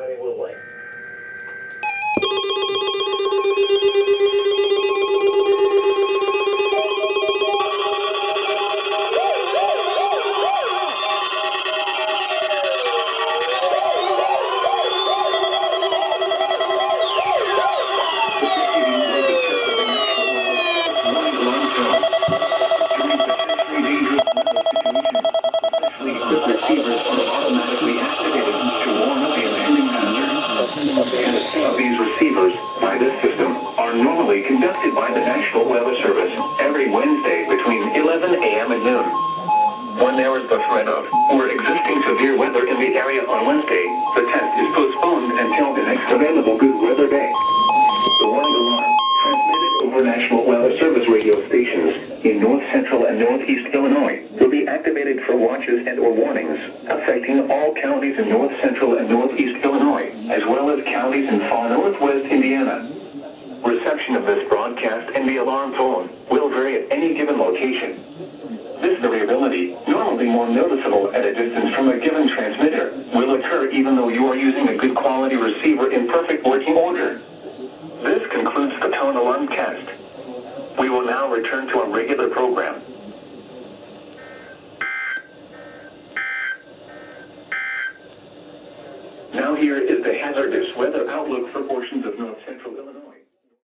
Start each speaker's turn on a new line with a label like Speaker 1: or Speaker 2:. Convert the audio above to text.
Speaker 1: shining little light.
Speaker 2: Receivers are automatically activated to warn of the impending hazard. Tests of these receivers by this system are normally conducted by the National Weather Service every Wednesday between 11 a.m. and noon. When there is the threat of or existing severe weather in the area on Wednesday, the test is postponed until the next available good weather day. The warning alarm, transmitted over National Weather Service radio stations in north central and northeast Illinois, will be activated for watches and/or warnings affecting all counties in north central and northeast Illinois, as well as counties in far northwest Indiana. Reception of this broadcast and the alarm tone will vary at any given location. This variability, normally more noticeable at a distance from a given transmitter, will occur even though you are using a good quality receiver in perfect working order. This concludes the tone alarm cast. We will now return to our regular program. Now here is the hazardous weather outlook for portions of north central Illinois.